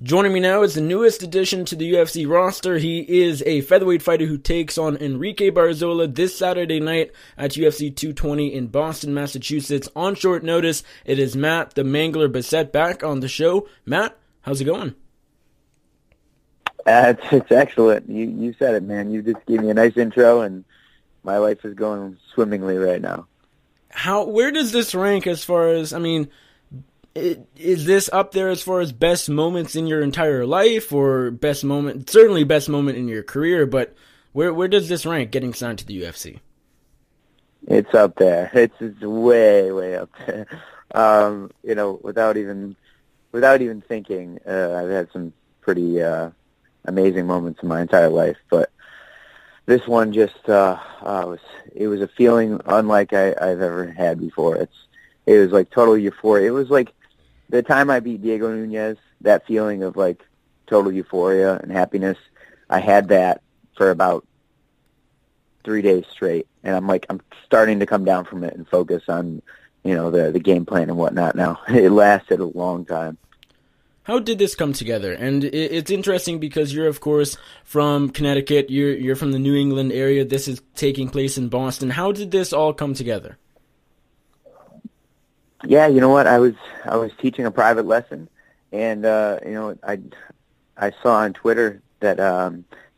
Joining me now is the newest addition to the UFC roster. He is a featherweight fighter who takes on Enrique Barzola this Saturday night at UFC 220 in Boston, Massachusetts. On short notice, it is Matt the Mangler Bessette back on the show. Matt, how's it going? It's excellent. You said it, man. You just gave me a nice intro, and my life is going swimmingly right now. Where does this rank as far as, is this up there as far as best moments in your entire life, or best moment, certainly best moment in your career, but where does this rank getting signed to the UFC? It's up there. It's way, way up there. Without even thinking, I've had some pretty amazing moments in my entire life, but this one just it was a feeling unlike I've ever had before. It was like total euphoria. It was like the time I beat Diego Nunez, that feeling of like total euphoria and happiness. I had that for about 3 days straight, and I'm starting to come down from it and focus on the game plan and whatnot now. It lasted a long time. How did this come together? And it's interesting because you're, of course, from Connecticut. You're from the New England area. This is taking place in Boston. How did this all come together? Yeah, you know what? I was teaching a private lesson, and I saw on Twitter that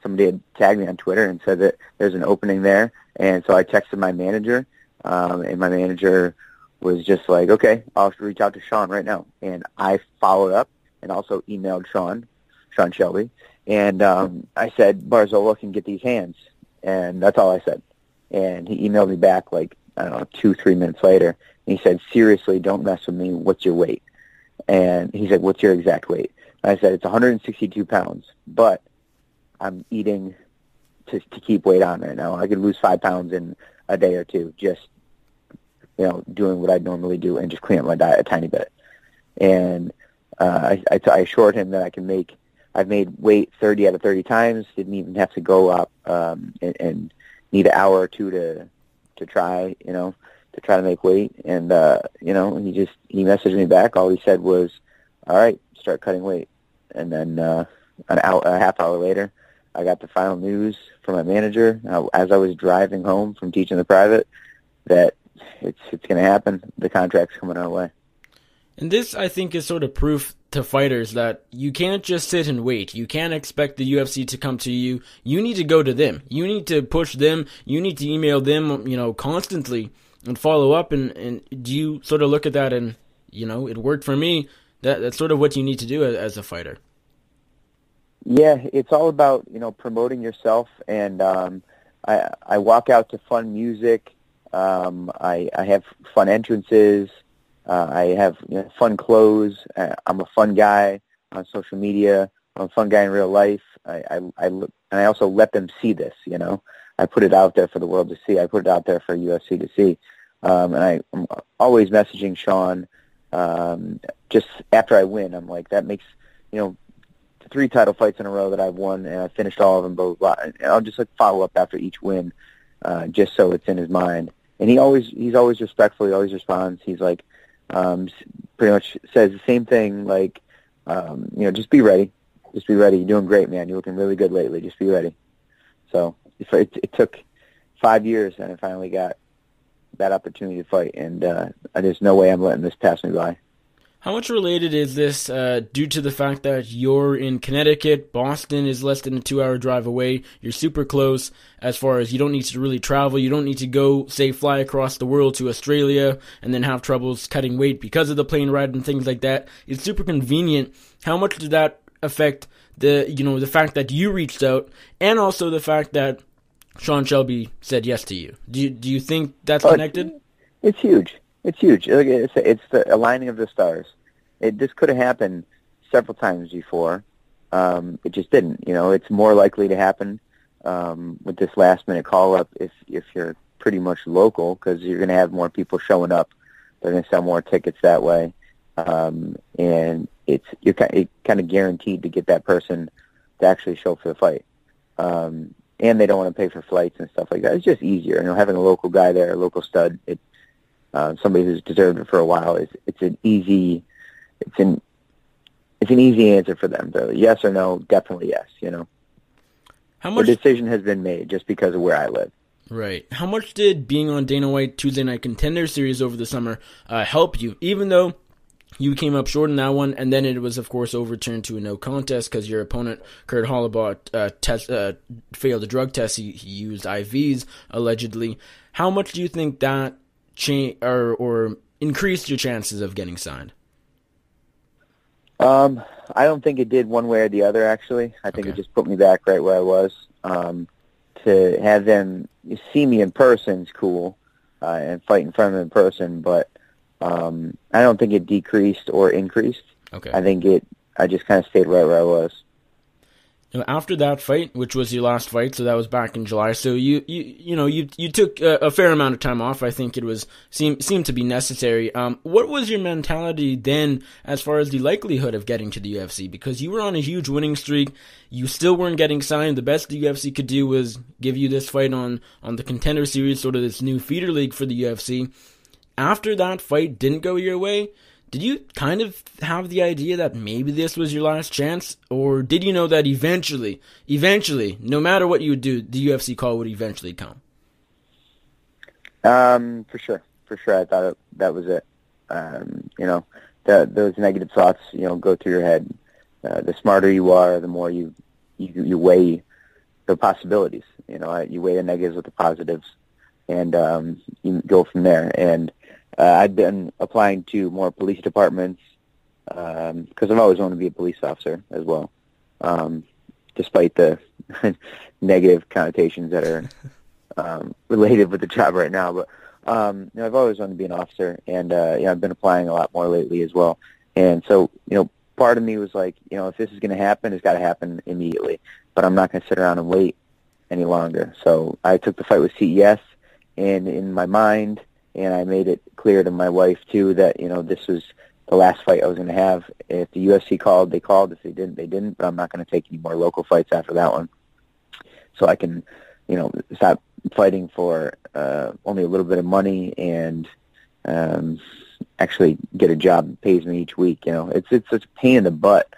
somebody had tagged me on Twitter and said that there's an opening there, and so I texted my manager, and my manager was just like, okay, I'll reach out to Sean right now, and I followed up and also emailed Sean Shelby, and I said Barzola can get these hands, and that's all I said, and he emailed me back like 2-3 minutes later. He said, seriously, don't mess with me. What's your weight? And he said, what's your exact weight? And I said, it's 162 pounds, but I'm eating to keep weight on right now. I could lose 5 pounds in a day or two just, doing what I normally do and just clean up my diet a tiny bit. And I assured him that I've made weight 30 out of 30 times, didn't even have to go up and need an hour or two to try, to try to make weight, and he messaged me back. All he said was, "All right, start cutting weight." And then a half hour later, I got the final news from my manager as I was driving home from teaching the private that it's going to happen. The contract's coming our way. And this, I think, is sort of proof to fighters that you can't just sit and wait. You can't expect the UFC to come to you. You need to go to them. You need to push them. You need to email them, constantly and follow up. And do you sort of look at that and, it worked for me? That's sort of what you need to do as a fighter. Yeah, it's all about, promoting yourself. And I walk out to fun music. I have fun entrances. I have fun clothes. I'm a fun guy on social media. I'm a fun guy in real life. I also let them see this. I put it out there for the world to see. I put it out there for UFC to see. And I'm always messaging Sean. Just after I win, I'm like, that makes 3 title fights in a row that I've won, and I finished all of them both. And I'll just follow up after each win, just so it's in his mind. And he's always respectful. He always responds. He's like, pretty much says the same thing, like, just be ready. Just be ready. You're doing great, man. You're looking really good lately. Just be ready. So it took 5 years, and I finally got that opportunity to fight, and there's no way I'm letting this pass me by. How much related is this due to the fact that you're in Connecticut, Boston is less than a 2-hour drive away, you're super close as far as you don't need to really travel, you don't need to go, say, fly across the world to Australia and then have troubles cutting weight because of the plane ride and things like that. It's super convenient. How much did that affect the fact that you reached out, and also the fact that Sean Shelby said yes to you? Do you think that's connected? It's huge. It's huge. It's the aligning of the stars. This could have happened several times before. It just didn't. It's more likely to happen with this last-minute call-up if you're pretty much local, because you're going to have more people showing up. They're going to sell more tickets that way, and you're kind of guaranteed to get that person to actually show up for the fight. And they don't want to pay for flights and stuff like that. It's just easier. Having a local guy there, a local stud, somebody who's deserved it for a while, it's it's an easy answer for them. So yes or no, definitely yes. You know, How much? the decision has been made just because of where I live. Right. How much did being on Dana White Tuesday Night Contender Series over the summer help you? Even though you came up short in that one, and then it was, of course, overturned to a no contest because your opponent, Kurt Hollabot, failed a drug test. He used IVs, allegedly. How much do you think that or increased your chances of getting signed? I don't think it did one way or the other, actually. I think it just put me back right where I was. To have them see me in person is cool, and fight in front of them in person, but I don't think it decreased or increased. Okay. I think I just kind of stayed right where I was. After that fight, which was your last fight, so that was back in July. So you took a fair amount of time off. I think it seemed to be necessary. What was your mentality then, as far as the likelihood of getting to the UFC? Because you were on a huge winning streak, you still weren't getting signed. The best the UFC could do was give you this fight on the Contender Series, sort of this new feeder league for the UFC. After that fight didn't go your way, did you kind of have the idea that maybe this was your last chance? Or did you know that eventually, no matter what you would do, the UFC call would eventually come? For sure. I thought that was it. Those negative thoughts, go through your head. The smarter you are, the more you weigh the possibilities. You weigh the negatives with the positives, and you go from there. And I've been applying to more police departments because I've always wanted to be a police officer as well, despite the negative connotations that are related with the job right now. But I've always wanted to be an officer, and I've been applying a lot more lately as well. And so, part of me was like, if this is going to happen, it's got to happen immediately. But I'm not going to sit around and wait any longer. So I took the fight with CES, and in my mind, and I made it clear to my wife, too, that, this was the last fight I was going to have. If the UFC called, they called. If they didn't, they didn't. But I'm not going to take any more local fights after that one. So I can, stop fighting for only a little bit of money and actually get a job that pays me each week. It's a pain in the butt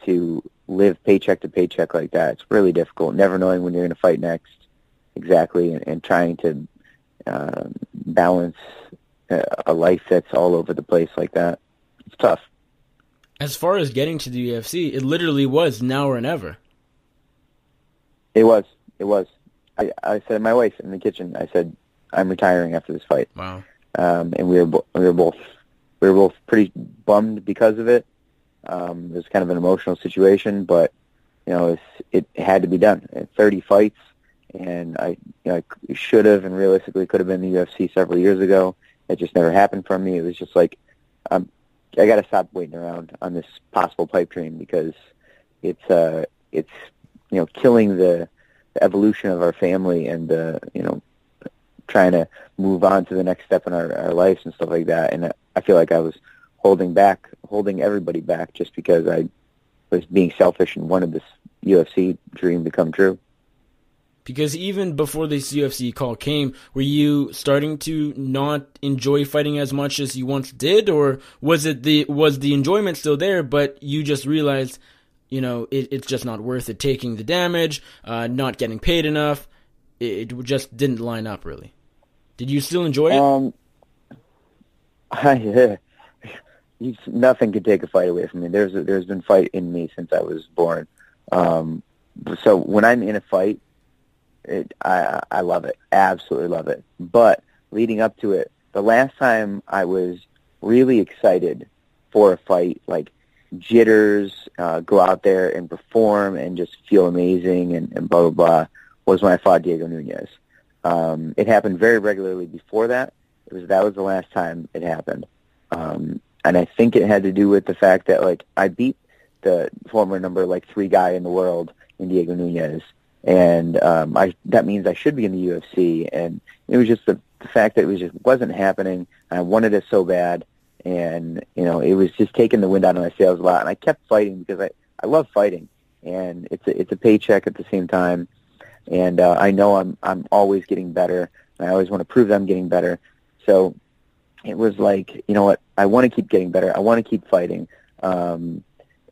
to live paycheck to paycheck like that. It's really difficult, never knowing when you're going to fight next exactly, and trying to balance a life that's all over the place like that. It's tough. As far as getting to the UFC, it literally was now or never. It was. I said to my wife in the kitchen, I said, I'm retiring after this fight. Wow. And we were both pretty bummed because of it. It was kind of an emotional situation, but it had to be done. 30 fights, and I should have and realistically could have been in the UFC several years ago. It just never happened for me. It was just like, I got to stop waiting around on this possible pipe dream, because it's killing the evolution of our family, and trying to move on to the next step in our lives and stuff like that. And I feel like I was holding everybody back just because I was being selfish and wanted this UFC dream to come true. Because even before this UFC call came, were you starting to not enjoy fighting as much as you once did, or was the enjoyment still there, but you just realized, it's just not worth it, taking the damage, not getting paid enough? It just didn't line up, really. Did you still enjoy it? Nothing could take a fight away from me. There's been fight in me since I was born. So when I'm in a fight, I love it, absolutely love it. But leading up to it, the last time I was really excited for a fight, like jitters, go out there and perform and just feel amazing and blah, blah, blah, was when I fought Diego Nunes. It happened very regularly before that. That was the last time it happened. And I think it had to do with the fact that, I beat the former number 3 guy in the world in Diego Nunes. And that means I should be in the UFC. And it was just the fact that it wasn't happening. I wanted it so bad. And, it was just taking the wind out of my sails a lot. And I kept fighting because I love fighting. And it's a paycheck at the same time. And I know I'm always getting better. And I always want to prove that I'm getting better. So it was like, you know what, I want to keep getting better. I want to keep fighting. And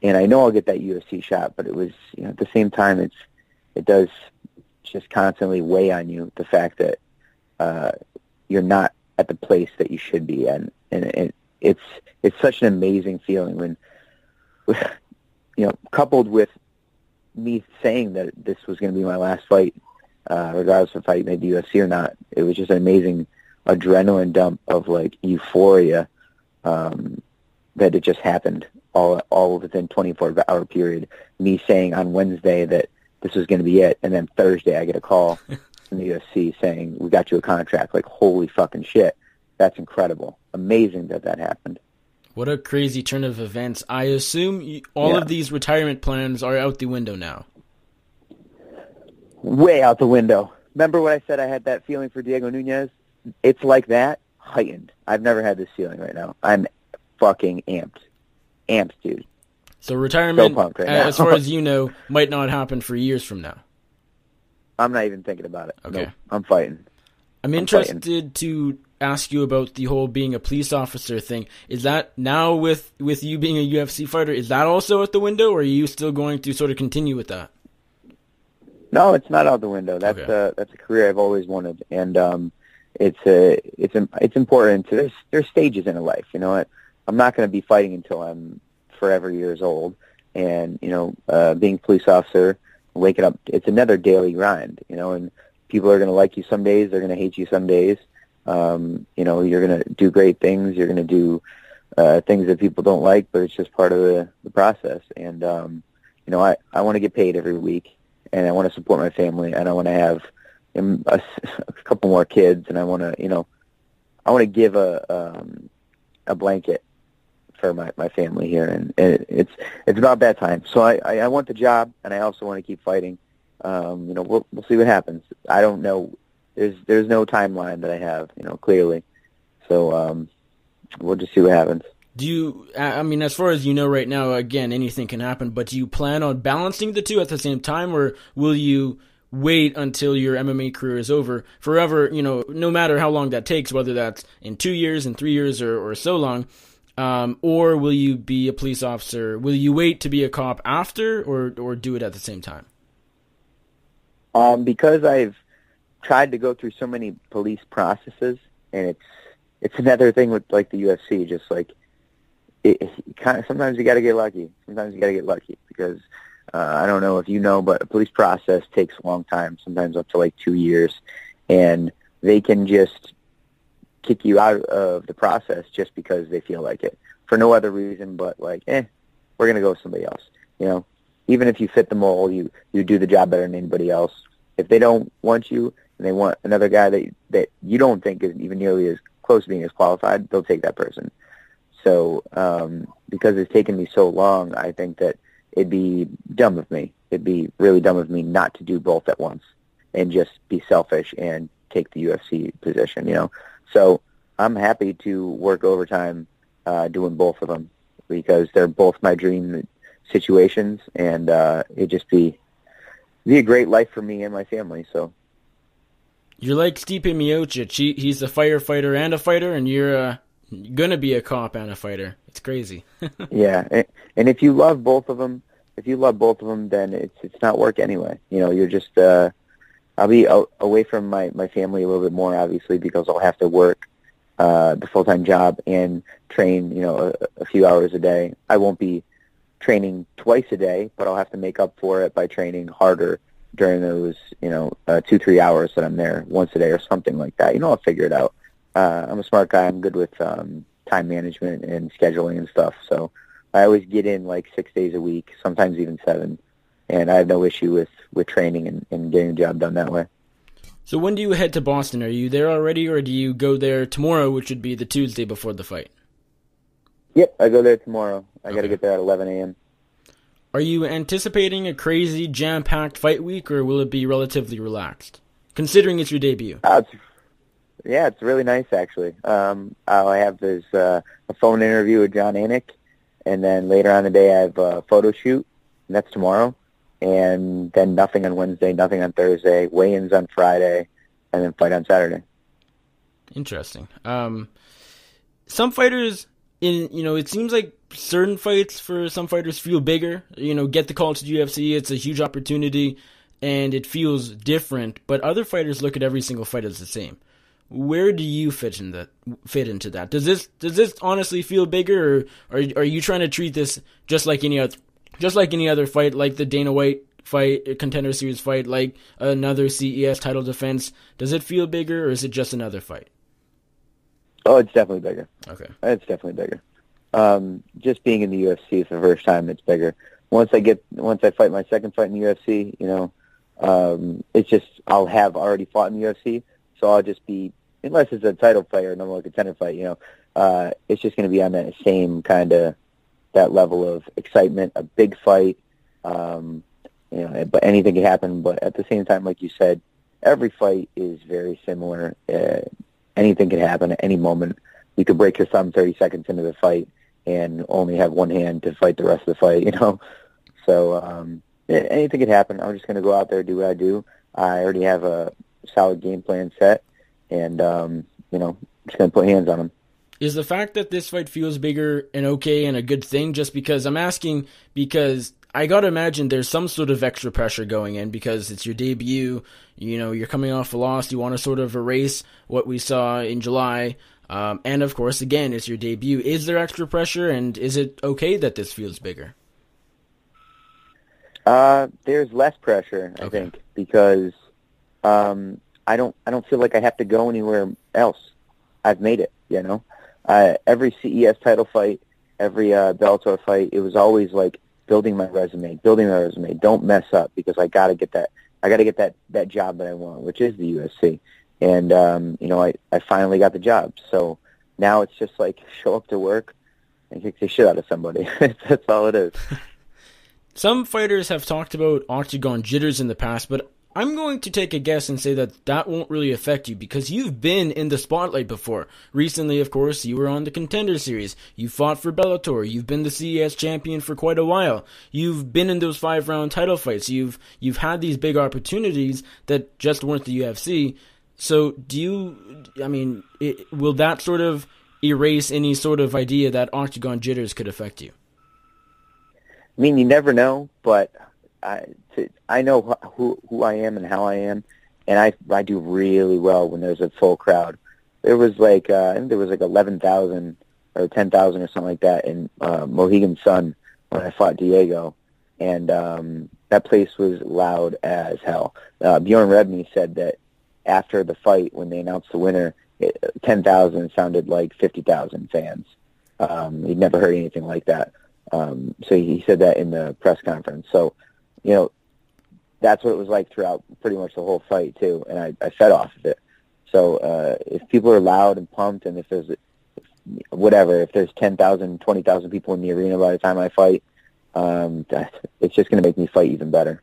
and I know I'll get that UFC shot, but it was, at the same time, it does just constantly weigh on you, the fact that you're not at the place that you should be at, and it's such an amazing feeling when coupled with me saying that this was going to be my last fight, regardless if I made the UFC or not. It was just an amazing adrenaline dump of like euphoria that it just happened all within 24-hour period. Me saying on Wednesday that this was going to be it, and then Thursday I get a call from the UFC saying, we got you a contract. Like, holy fucking shit. That's incredible. Amazing that happened. What a crazy turn of events. I assume all of these retirement plans are out the window now. Way out the window. Remember when I said I had that feeling for Diego Nunes? It's like that, heightened. I've never had this feeling right now. I'm fucking amped. Amped, dude. So retirement, so pumped right now. As far as you know, might not happen for years from now. I'm not even thinking about it. Okay. Nope. I'm fighting. I'm interested to ask you about the whole being a police officer thing. Is that now with you being a UFC fighter, is that also out the window, or are you still going to sort of continue with that? No, it's not out the window. That's a career I've always wanted, and it's important. There's stages in a life. You know what? I'm not going to be fighting until I'm forever years old, and being a police officer, waking up, it's another daily grind. And people are going to like you some days, they're going to hate you some days. You're going to do great things. You're going to do things that people don't like, but it's just part of the process. And I want to get paid every week, and I want to support my family, and I want to have a couple more kids, and I want to give a blanket for my family here, and it's about that time. So I want the job, and I also want to keep fighting. We'll see what happens. I don't know. There's no timeline that I have, clearly. So we'll just see what happens. Do you, as far as you know right now, again, anything can happen, but do you plan on balancing the two at the same time, or will you wait until your MMA career is over forever, no matter how long that takes, whether that's in 2 years, in 3 years, or so long, or will you be a police officer? Will you wait to be a cop after, or do it at the same time? Because I've tried to go through so many police processes, and it's another thing with like the UFC, just like sometimes you got to get lucky. Sometimes you got to get lucky because I don't know if you know, but a police process takes a long time, sometimes up to like 2 years, and they can just kick you out of the process just because they feel like it for no other reason but like, we're gonna go with somebody else. Even if you fit the mold, you do the job better than anybody else. If they don't want you and they want another guy that you don't think is even nearly as close to being as qualified, they'll take that person. So because it's taken me so long, I think that it'd be dumb of me. It'd be really dumb of me not to do both at once and just be selfish and take the UFC position, So I'm happy to work overtime doing both of them because they're both my dream situations, and it'd just be a great life for me and my family. So you're like Stipe Miocic. He's a firefighter and a fighter, and you're gonna be a cop and a fighter. It's crazy. Yeah, and if you love both of them, then it's not work anyway. You're just I'll be away from my family a little bit more, obviously, because I'll have to work the full-time job and train, a few hours a day. I won't be training twice a day, but I'll have to make up for it by training harder during those, 2-3 hours that I'm there once a day or something like that. I'll figure it out. I'm a smart guy. I'm good with time management and scheduling and stuff. So I always get in like 6 days a week, sometimes even 7. And I have no issue with training and getting the job done that way. So when do you head to Boston? Are you there already, or do you go there tomorrow, which would be the Tuesday before the fight? Yep, I go there tomorrow. I got to get there at 11 a.m. Are you anticipating a crazy, jam-packed fight week, or will it be relatively relaxed, considering it's your debut? It's really nice, actually. I'll have a phone interview with John Anik, and then later on in the day I have a photo shoot, and that's tomorrow. And then nothing on Wednesday, nothing on Thursday, weigh-ins on Friday, and then fight on Saturday. Interesting. Some fighters, it seems like certain fights for some fighters feel bigger. Get the call to the UFC, it's a huge opportunity, and it feels different. But other fighters look at every single fight as the same. Where do you fit into that? Does this honestly feel bigger, or are you trying to treat this just like any other fight, like the Dana White fight, Contender Series fight, like another CES title defense? Does it feel bigger, or is it just another fight? Oh, it's definitely bigger. Okay. It's definitely bigger. Just being in the UFC for the first time, it's bigger. Once I fight my second fight in the UFC, it's just I'll have already fought in the UFC, so I'll just be, unless it's a title fight or a normal contender fight, it's just going to be on that same kind of that level of excitement, a big fight. But anything can happen. But at the same time, like you said, every fight is very similar. Anything can happen at any moment. You could break your thumb 30 seconds into the fight and only have one hand to fight the rest of the fight, So anything could happen. I'm just going to go out there, do what I do. I already have a solid game plan set, and, just going to put hands on them. Is the fact that this fight feels bigger and okay and a good thing? Just because I'm asking, because I gotta imagine there's some sort of extra pressure going in because it's your debut. You're coming off a loss. You want to sort of erase what we saw in July. And of course, again, it's your debut. Is there extra pressure, and is it okay that this feels bigger? There's less pressure, I think, because I don't feel like I have to go anywhere else. I've made it, Every CES title fight, every Bellator fight, it was always like building my resume. Don't mess up, because I got to get that job that I want, which is the UFC. And I finally got the job. So now it's just like show up to work and kick the shit out of somebody. That's all it is. Some fighters have talked about octagon jitters in the past, but I'm going to take a guess and say that won't really affect you because you've been in the spotlight before. Recently, of course, you were on the Contender Series. You fought for Bellator. You've been the CES champion for quite a while. You've been in those 5-round title fights. You've had these big opportunities that just weren't the UFC. So will that sort of erase any sort of idea that octagon jitters could affect you? I mean, you never know, but I know who I am and how I am, and I do really well when there's a full crowd. There was I think there was 11,000 or 10,000 or something like that in Mohegan Sun when I fought Diego, and that place was loud as hell. Bjorn Rebney said that after the fight, when they announced the winner, 10,000 sounded like 50,000 fans. He'd never heard anything like that. So he said that in the press conference. So, that's what it was like throughout pretty much the whole fight too, and I fed off of it. So if people are loud and pumped, and if there's 10,000, 20,000 people in the arena by the time I fight, it's just going to make me fight even better.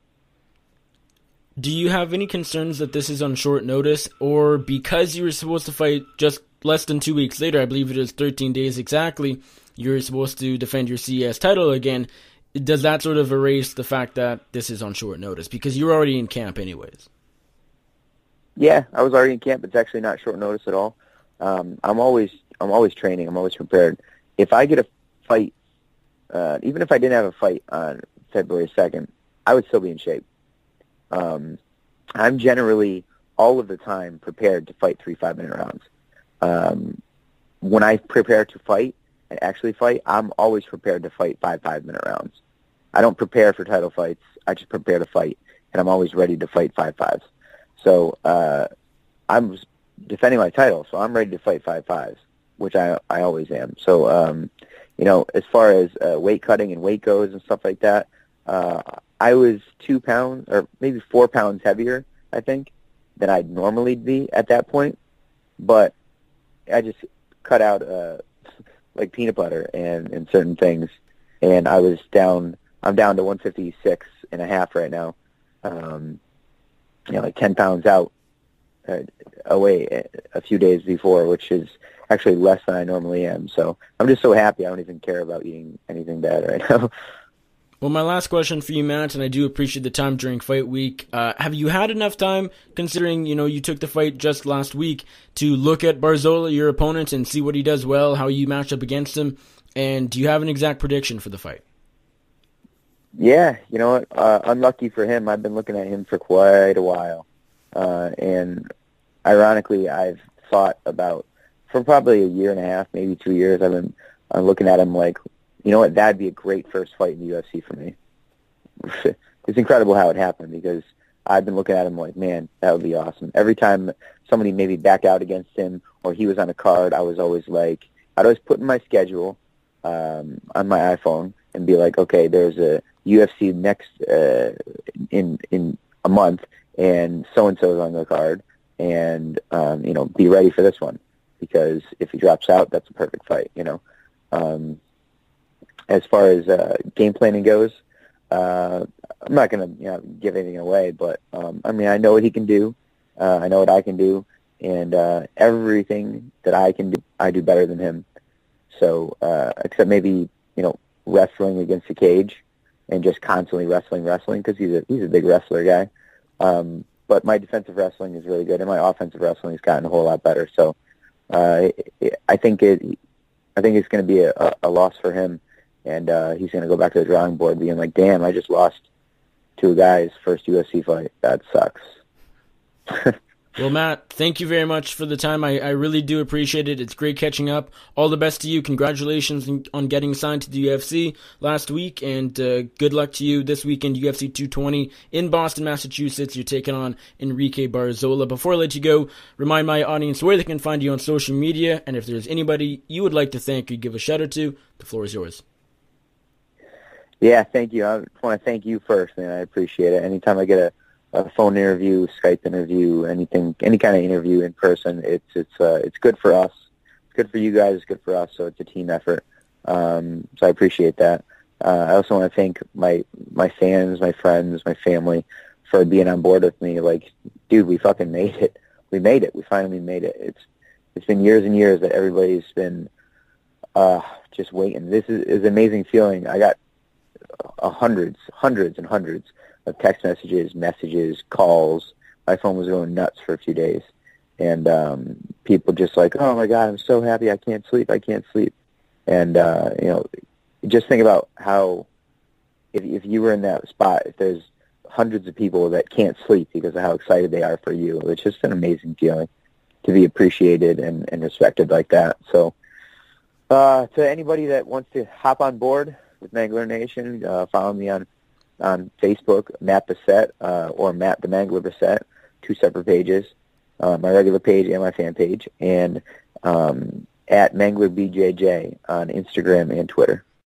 Do you have any concerns that this is on short notice, or because you were supposed to fight just less than 2 weeks later, I believe it is 13 days exactly, you're supposed to defend your CES title again, does that sort of erase the fact that this is on short notice? Because you're already in camp anyways. Yeah, I was already in camp. It's actually not short notice at all. I'm always training. I'm always prepared. If I get a fight, even if I didn't have a fight on February 2nd, I would still be in shape. I'm generally, all of the time, prepared to fight 3 5-minute rounds. When I prepare to fight and actually fight, I'm always prepared to fight 5 5-minute rounds. I don't prepare for title fights. I just prepare to fight, and I'm always ready to fight 5-5s. So I'm defending my title, so I'm ready to fight 5-5s, which I always am. So, as far as weight cutting and weight goes and stuff like that, I was 2 pounds or maybe 4 pounds heavier, I think, than I'd normally be at that point. But I just cut out like peanut butter and certain things, and I'm down to 156.5 right now. Like 10 pounds out away a few days before, which is actually less than I normally am. So I'm just so happy. I don't even care about eating anything bad right now. Well, my last question for you, Matt, and I do appreciate the time during fight week. Have you had enough time, considering, you took the fight just last week, to look at Barzola, your opponent, and see what he does well, how you match up against him? And do you have an exact prediction for the fight? Yeah, you know what? Unlucky for him, I've been looking at him for quite a while. And ironically, I've thought about, for probably a year and a half, maybe 2 years, I'm looking at him like, you know what, that'd be a great first fight in the UFC for me. It's incredible how it happened, because I've been looking at him like, man, that would be awesome. Every time somebody maybe backed out against him or he was on a card, I'd always put in my schedule on my iPhone and be like, okay, there's a UFC next in a month, and so-and-so's on the card, and, be ready for this one, because if he drops out, that's a perfect fight, As far as game planning goes, I'm not going to give anything away, but I know what he can do. I know what I can do, and everything that I can do, I do better than him. So except maybe wrestling against the cage and just constantly wrestling, because he's a big wrestler guy. But my defensive wrestling is really good, and my offensive wrestling has gotten a whole lot better. So I think it's going to be a loss for him. And he's going to go back to the drawing board being like, damn, I just lost to a guy's first UFC fight. That sucks. Well, Matt, thank you very much for the time. I really do appreciate it. It's great catching up. All the best to you. Congratulations on getting signed to the UFC last week, and good luck to you this weekend, UFC 220 in Boston, Massachusetts. You're taking on Enrique Barzola. Before I let you go, remind my audience where they can find you on social media, and if there's anybody you would like to thank or give a shout out to, the floor is yours. Yeah, thank you. I want to thank you first, man. I appreciate it. Anytime I get a phone interview, Skype interview, any kind of interview in person, it's good for us. It's good for you guys. It's good for us. So it's a team effort. So I appreciate that. I also want to thank my fans, my friends, my family for being on board with me. Like, dude, we fucking made it. We made it. We finally made it. It's been years and years that everybody's been just waiting. This is an amazing feeling. I got hundreds and hundreds of text messages, calls. My phone was going nuts for a few days, and people just like, oh my God, I'm so happy, I can't sleep. And just think about how if you were in that spot, if there's hundreds of people that can't sleep because of how excited they are for you. It's just an amazing feeling to be appreciated and respected like that. So to anybody that wants to hop on board with Mangler Nation, follow me on Facebook, Matt Bessette, or Matt the Mangler Bessette, 2 separate pages, my regular page and my fan page, and at ManglerBJJ on Instagram and Twitter.